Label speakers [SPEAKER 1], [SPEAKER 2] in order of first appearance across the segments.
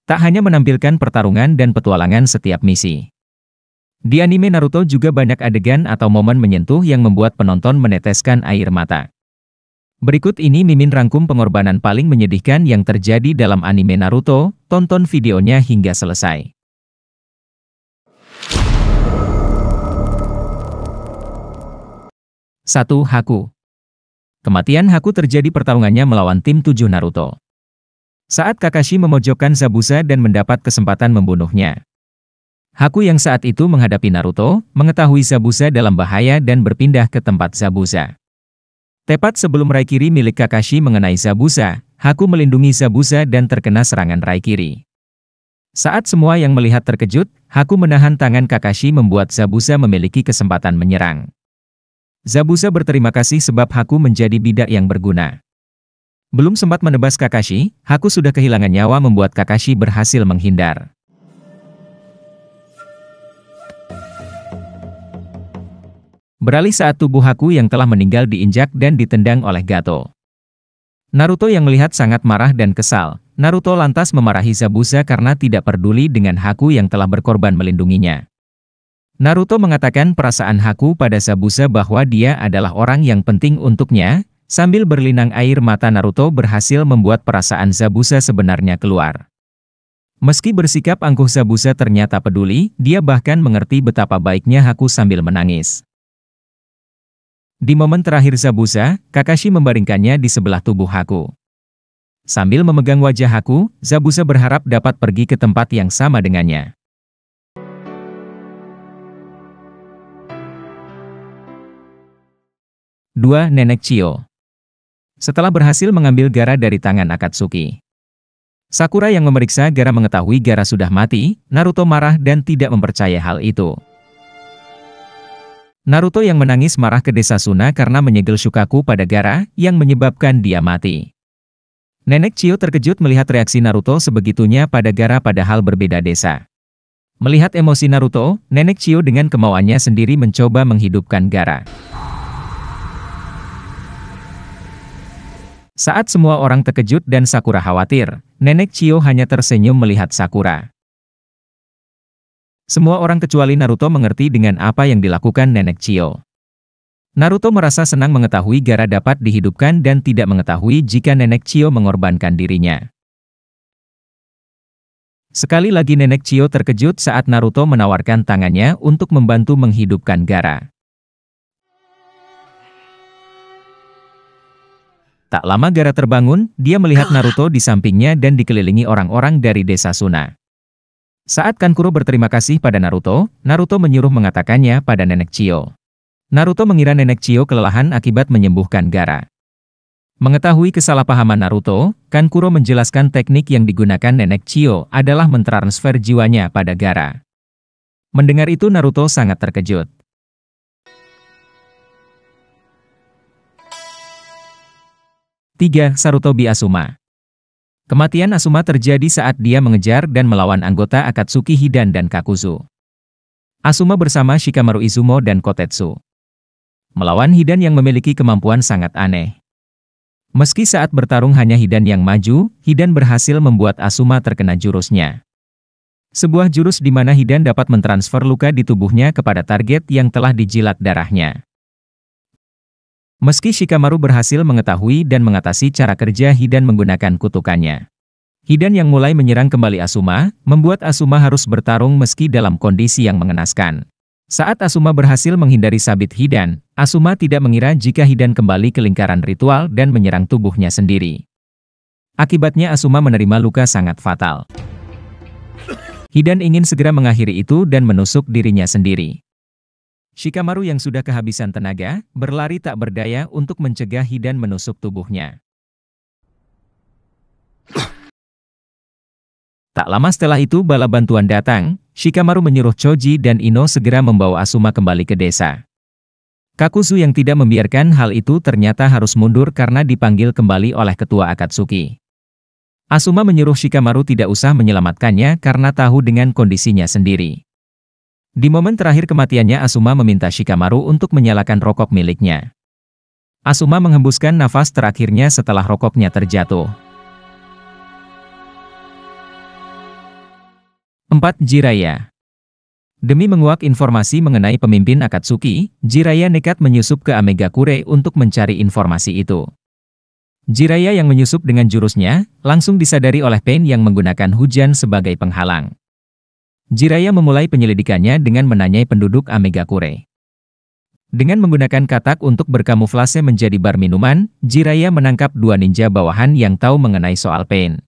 [SPEAKER 1] Tak hanya menampilkan pertarungan dan petualangan setiap misi. Di anime Naruto juga banyak adegan atau momen menyentuh yang membuat penonton meneteskan air mata. Berikut ini Mimin rangkum pengorbanan paling menyedihkan yang terjadi dalam anime Naruto, tonton videonya hingga selesai. 1. Haku. Kematian Haku terjadi pertarungannya melawan tim 7 Naruto. Saat Kakashi memojokkan Zabuza dan mendapat kesempatan membunuhnya. Haku yang saat itu menghadapi Naruto, mengetahui Zabuza dalam bahaya dan berpindah ke tempat Zabuza. Tepat sebelum Raikiri milik Kakashi mengenai Zabuza, Haku melindungi Zabuza dan terkena serangan Raikiri. Saat semua yang melihat terkejut, Haku menahan tangan Kakashi membuat Zabuza memiliki kesempatan menyerang. Zabuza berterima kasih sebab Haku menjadi bidak yang berguna. Belum sempat menebas Kakashi, Haku sudah kehilangan nyawa membuat Kakashi berhasil menghindar. Beralih saat tubuh Haku yang telah meninggal diinjak dan ditendang oleh Gato. Naruto yang melihat sangat marah dan kesal. Naruto lantas memarahi Zabuza karena tidak peduli dengan Haku yang telah berkorban melindunginya. Naruto mengatakan perasaan Haku pada Zabuza bahwa dia adalah orang yang penting untuknya. Sambil berlinang air mata Naruto berhasil membuat perasaan Zabuza sebenarnya keluar. Meski bersikap angkuh Zabuza ternyata peduli, dia bahkan mengerti betapa baiknya Haku sambil menangis. Di momen terakhir Zabuza, Kakashi membaringkannya di sebelah tubuh Haku. Sambil memegang wajah Haku, Zabuza berharap dapat pergi ke tempat yang sama dengannya. Dua. Nenek Chio. Setelah berhasil mengambil Gaara dari tangan Akatsuki, Sakura yang memeriksa Gaara mengetahui Gaara sudah mati. Naruto marah dan tidak mempercayai hal itu. Naruto yang menangis marah ke desa Suna karena menyegel Shukaku pada Gaara, yang menyebabkan dia mati. Nenek Chio terkejut melihat reaksi Naruto sebegitunya pada Gaara padahal berbeda desa. Melihat emosi Naruto, Nenek Chio dengan kemauannya sendiri mencoba menghidupkan Gaara. Saat semua orang terkejut dan Sakura khawatir, Nenek Chio hanya tersenyum melihat Sakura. Semua orang kecuali Naruto mengerti dengan apa yang dilakukan Nenek Chio. Naruto merasa senang mengetahui Gaara dapat dihidupkan dan tidak mengetahui jika Nenek Chio mengorbankan dirinya. Sekali lagi Nenek Chio terkejut saat Naruto menawarkan tangannya untuk membantu menghidupkan Gaara. Tak lama Gaara terbangun, dia melihat Naruto di sampingnya dan dikelilingi orang-orang dari desa Suna. Saat Kankuro berterima kasih pada Naruto, Naruto menyuruh mengatakannya pada Nenek Chio. Naruto mengira Nenek Chio kelelahan akibat menyembuhkan Gaara. Mengetahui kesalahpahaman Naruto, Kankuro menjelaskan teknik yang digunakan Nenek Chio adalah mentransfer jiwanya pada Gaara. Mendengar itu Naruto sangat terkejut. 3. Sarutobi Asuma. Kematian Asuma terjadi saat dia mengejar dan melawan anggota Akatsuki Hidan dan Kakuzu. Asuma bersama Shikamaru Izumo dan Kotetsu melawan Hidan yang memiliki kemampuan sangat aneh. Meski saat bertarung hanya Hidan yang maju, Hidan berhasil membuat Asuma terkena jurusnya. Sebuah jurus di mana Hidan dapat mentransfer luka di tubuhnya kepada target yang telah dijilat darahnya. Meski Shikamaru berhasil mengetahui dan mengatasi cara kerja Hidan menggunakan kutukannya, Hidan yang mulai menyerang kembali Asuma, membuat Asuma harus bertarung meski dalam kondisi yang mengenaskan. Saat Asuma berhasil menghindari sabit Hidan, Asuma tidak mengira jika Hidan kembali ke lingkaran ritual dan menyerang tubuhnya sendiri. Akibatnya Asuma menerima luka sangat fatal. Hidan ingin segera mengakhiri itu dan menusuk dirinya sendiri. Shikamaru yang sudah kehabisan tenaga, berlari tak berdaya untuk mencegah Hidan menusuk tubuhnya. Tak lama setelah itu bala bantuan datang, Shikamaru menyuruh Choji dan Ino segera membawa Asuma kembali ke desa. Kakuzu yang tidak membiarkan hal itu ternyata harus mundur karena dipanggil kembali oleh ketua Akatsuki. Asuma menyuruh Shikamaru tidak usah menyelamatkannya karena tahu dengan kondisinya sendiri. Di momen terakhir kematiannya Asuma meminta Shikamaru untuk menyalakan rokok miliknya. Asuma menghembuskan nafas terakhirnya setelah rokoknya terjatuh. 4. Jiraiya. Demi menguak informasi mengenai pemimpin Akatsuki, Jiraiya nekat menyusup ke Amegakure untuk mencari informasi itu. Jiraiya yang menyusup dengan jurusnya, langsung disadari oleh Pain yang menggunakan hujan sebagai penghalang. Jiraiya memulai penyelidikannya dengan menanyai penduduk Amegakure. Dengan menggunakan katak untuk berkamuflase menjadi bar minuman, Jiraiya menangkap 2 ninja bawahan yang tahu mengenai soal Pain.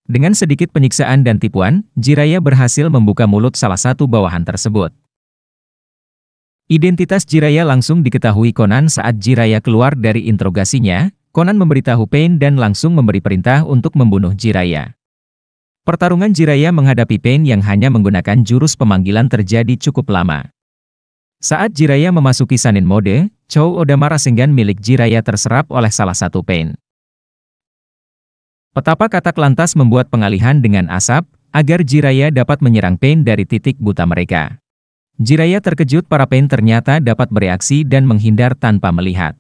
[SPEAKER 1] Dengan sedikit penyiksaan dan tipuan, Jiraiya berhasil membuka mulut salah satu bawahan tersebut. Identitas Jiraiya langsung diketahui Conan saat Jiraiya keluar dari interogasinya. Conan memberitahu Pain dan langsung memberi perintah untuk membunuh Jiraiya. Pertarungan Jiraiya menghadapi Pain yang hanya menggunakan jurus pemanggilan terjadi cukup lama. Saat Jiraiya memasuki Sanin mode, Chou Odama Rasengan milik Jiraiya terserap oleh salah satu Pain. Petapa katak lantas membuat pengalihan dengan asap, agar Jiraiya dapat menyerang Pain dari titik buta mereka. Jiraiya terkejut para Pain ternyata dapat bereaksi dan menghindar tanpa melihat.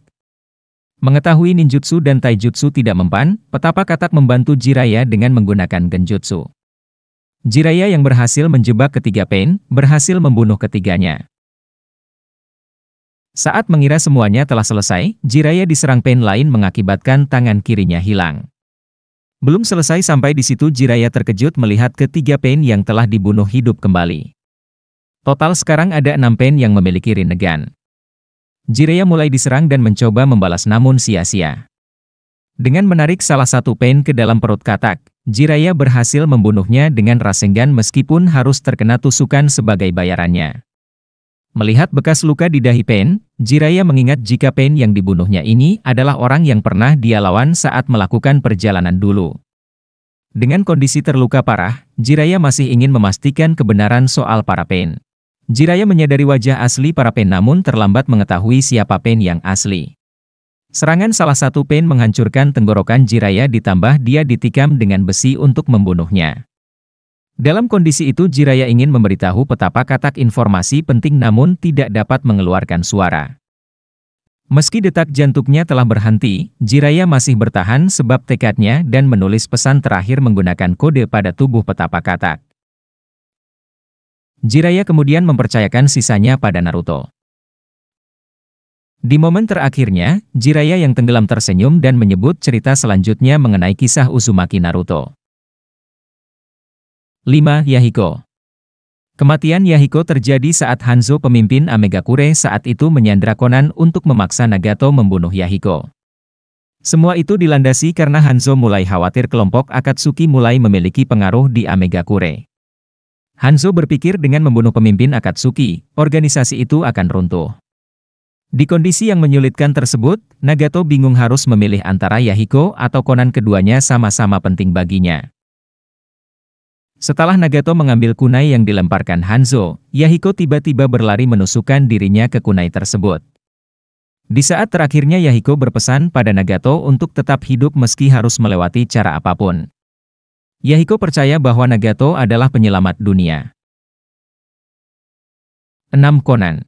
[SPEAKER 1] Mengetahui ninjutsu dan taijutsu tidak mempan, petapa katak membantu Jiraiya dengan menggunakan genjutsu. Jiraiya yang berhasil menjebak ketiga Pain, berhasil membunuh ketiganya. Saat mengira semuanya telah selesai, Jiraiya diserang Pain lain mengakibatkan tangan kirinya hilang. Belum selesai sampai di situ Jiraiya terkejut melihat ketiga Pain yang telah dibunuh hidup kembali. Total sekarang ada 6 Pain yang memiliki Rinnegan. Jiraiya mulai diserang dan mencoba membalas namun sia-sia. Dengan menarik salah satu Pain ke dalam perut katak, Jiraiya berhasil membunuhnya dengan Rasengan meskipun harus terkena tusukan sebagai bayarannya. Melihat bekas luka di dahi Pain, Jiraiya mengingat jika Pain yang dibunuhnya ini adalah orang yang pernah dia lawan saat melakukan perjalanan dulu. Dengan kondisi terluka parah, Jiraiya masih ingin memastikan kebenaran soal para Pain. Jiraiya menyadari wajah asli para Pain namun terlambat mengetahui siapa Pain yang asli. Serangan salah satu Pain menghancurkan tenggorokan Jiraiya ditambah dia ditikam dengan besi untuk membunuhnya. Dalam kondisi itu Jiraiya ingin memberitahu petapa katak informasi penting namun tidak dapat mengeluarkan suara. Meski detak jantungnya telah berhenti, Jiraiya masih bertahan sebab tekadnya dan menulis pesan terakhir menggunakan kode pada tubuh petapa katak. Jiraiya kemudian mempercayakan sisanya pada Naruto. Di momen terakhirnya, Jiraiya yang tenggelam tersenyum dan menyebut cerita selanjutnya mengenai kisah Uzumaki Naruto. 5. Yahiko. Kematian Yahiko terjadi saat Hanzo pemimpin Amegakure saat itu menyandra Conan untuk memaksa Nagato membunuh Yahiko. Semua itu dilandasi karena Hanzo mulai khawatir kelompok Akatsuki mulai memiliki pengaruh di Amegakure. Hanzo berpikir dengan membunuh pemimpin Akatsuki, organisasi itu akan runtuh. Di kondisi yang menyulitkan tersebut, Nagato bingung harus memilih antara Yahiko atau Conan, keduanya sama-sama penting baginya. Setelah Nagato mengambil kunai yang dilemparkan Hanzo, Yahiko tiba-tiba berlari menusukkan dirinya ke kunai tersebut. Di saat terakhirnya Yahiko berpesan pada Nagato untuk tetap hidup meski harus melewati cara apapun. Yahiko percaya bahwa Nagato adalah penyelamat dunia. 6. Conan.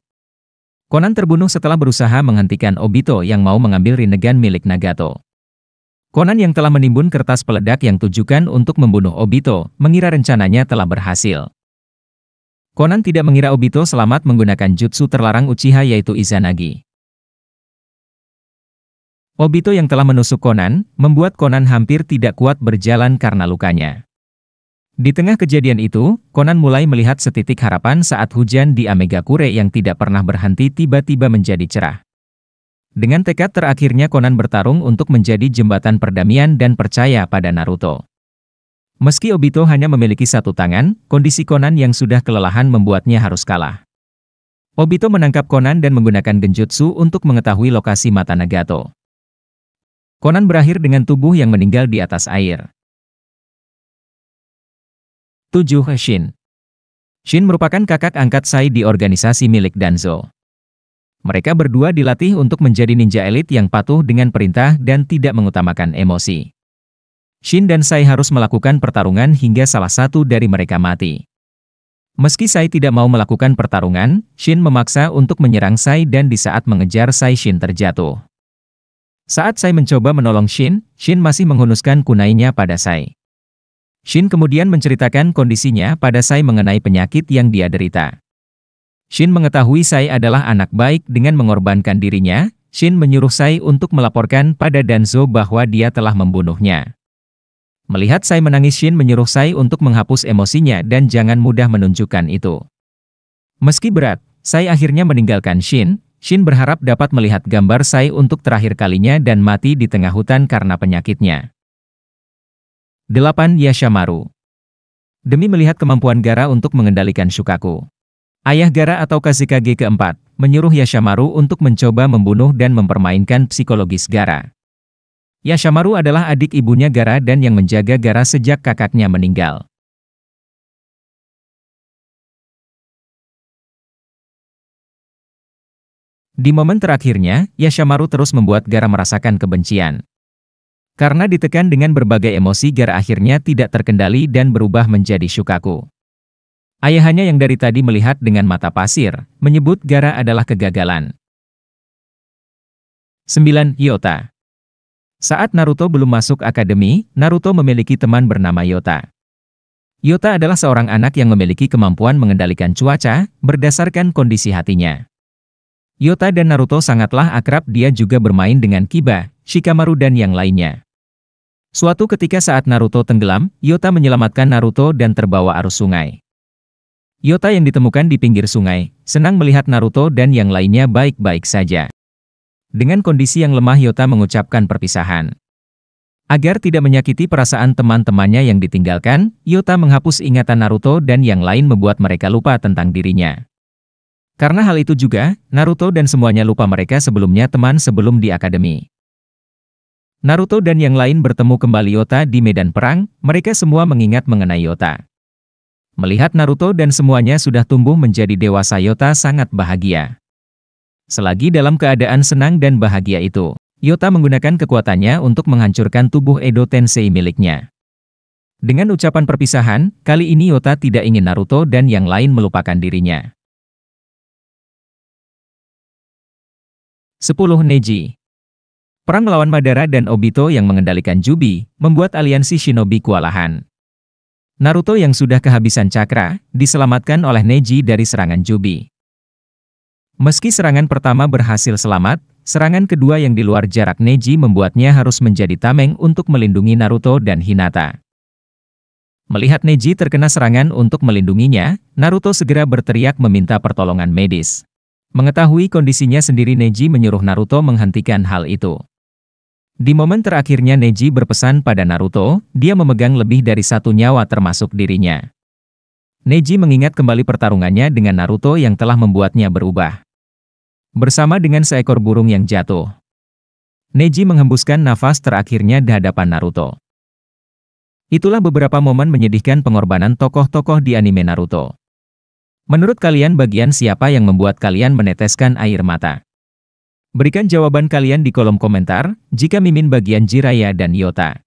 [SPEAKER 1] Conan terbunuh setelah berusaha menghentikan Obito yang mau mengambil Rinnegan milik Nagato. Conan yang telah menimbun kertas peledak yang tujukan untuk membunuh Obito, mengira rencananya telah berhasil. Conan tidak mengira Obito selamat menggunakan jutsu terlarang Uchiha yaitu Izanagi. Obito yang telah menusuk Conan, membuat Conan hampir tidak kuat berjalan karena lukanya. Di tengah kejadian itu, Conan mulai melihat setitik harapan saat hujan di Amegakure yang tidak pernah berhenti tiba-tiba menjadi cerah. Dengan tekad terakhirnya Conan bertarung untuk menjadi jembatan perdamaian dan percaya pada Naruto. Meski Obito hanya memiliki satu tangan, kondisi Conan yang sudah kelelahan membuatnya harus kalah. Obito menangkap Conan dan menggunakan genjutsu untuk mengetahui lokasi mata Nagato. Conan berakhir dengan tubuh yang meninggal di atas air. 7. Shin. Shin merupakan kakak angkat Sai di organisasi milik Danzo. Mereka berdua dilatih untuk menjadi ninja elit yang patuh dengan perintah dan tidak mengutamakan emosi. Shin dan Sai harus melakukan pertarungan hingga salah satu dari mereka mati. Meski Sai tidak mau melakukan pertarungan, Shin memaksa untuk menyerang Sai dan di saat mengejar Sai Shin terjatuh. Saat Sai mencoba menolong Shin, Shin masih menghunuskan kunainya pada Sai. Shin kemudian menceritakan kondisinya pada Sai mengenai penyakit yang dia derita. Shin mengetahui Sai adalah anak baik dengan mengorbankan dirinya. Shin menyuruh Sai untuk melaporkan pada Danzo bahwa dia telah membunuhnya. Melihat Sai menangis, Shin menyuruh Sai untuk menghapus emosinya dan jangan mudah menunjukkan itu. Meski berat, Sai akhirnya meninggalkan Shin. Shin berharap dapat melihat gambar Sai untuk terakhir kalinya dan mati di tengah hutan karena penyakitnya. 8. Yashamaru. Demi melihat kemampuan Gaara untuk mengendalikan Shukaku, ayah Gaara atau Kazekage keempat, menyuruh Yashamaru untuk mencoba membunuh dan mempermainkan psikologis Gaara. Yashamaru adalah adik ibunya Gaara dan yang menjaga Gaara sejak kakaknya meninggal. Di momen terakhirnya, Yashamaru terus membuat Gaara merasakan kebencian. Karena ditekan dengan berbagai emosi, Gaara akhirnya tidak terkendali dan berubah menjadi Shukaku. Ayahnya yang dari tadi melihat dengan mata pasir, menyebut Gaara adalah kegagalan. 9. Hyota. Saat Naruto belum masuk akademi, Naruto memiliki teman bernama Hyota. Hyota adalah seorang anak yang memiliki kemampuan mengendalikan cuaca, berdasarkan kondisi hatinya. Hyota dan Naruto sangatlah akrab, dia juga bermain dengan Kiba, Shikamaru dan yang lainnya. Suatu ketika saat Naruto tenggelam, Hyota menyelamatkan Naruto dan terbawa arus sungai. Hyota yang ditemukan di pinggir sungai, senang melihat Naruto dan yang lainnya baik-baik saja. Dengan kondisi yang lemah, Hyota mengucapkan perpisahan. Agar tidak menyakiti perasaan teman-temannya yang ditinggalkan, Hyota menghapus ingatan Naruto dan yang lain membuat mereka lupa tentang dirinya. Karena hal itu juga, Naruto dan semuanya lupa mereka sebelumnya teman sebelum di akademi. Naruto dan yang lain bertemu kembali Hyota di medan perang, mereka semua mengingat mengenai Hyota. Melihat Naruto dan semuanya sudah tumbuh menjadi dewasa, Hyota sangat bahagia. Selagi dalam keadaan senang dan bahagia itu, Hyota menggunakan kekuatannya untuk menghancurkan tubuh Edo Tensei miliknya. Dengan ucapan perpisahan, kali ini Hyota tidak ingin Naruto dan yang lain melupakan dirinya. 10. Neji. Perang melawan Madara dan Obito yang mengendalikan Jubi, membuat aliansi shinobi kewalahan. Naruto yang sudah kehabisan cakra, diselamatkan oleh Neji dari serangan Jubi. Meski serangan pertama berhasil selamat, serangan kedua yang di luar jarak Neji membuatnya harus menjadi tameng untuk melindungi Naruto dan Hinata. Melihat Neji terkena serangan untuk melindunginya, Naruto segera berteriak meminta pertolongan medis. Mengetahui kondisinya sendiri, Neji menyuruh Naruto menghentikan hal itu. Di momen terakhirnya Neji berpesan pada Naruto, dia memegang lebih dari satu nyawa termasuk dirinya. Neji mengingat kembali pertarungannya dengan Naruto yang telah membuatnya berubah. Bersama dengan seekor burung yang jatuh, Neji menghembuskan nafas terakhirnya di hadapan Naruto. Itulah beberapa momen menyedihkan pengorbanan tokoh-tokoh di anime Naruto. Menurut kalian, bagian siapa yang membuat kalian meneteskan air mata? Berikan jawaban kalian di kolom komentar. Jika Mimin bagian Jiraiya dan Hyota.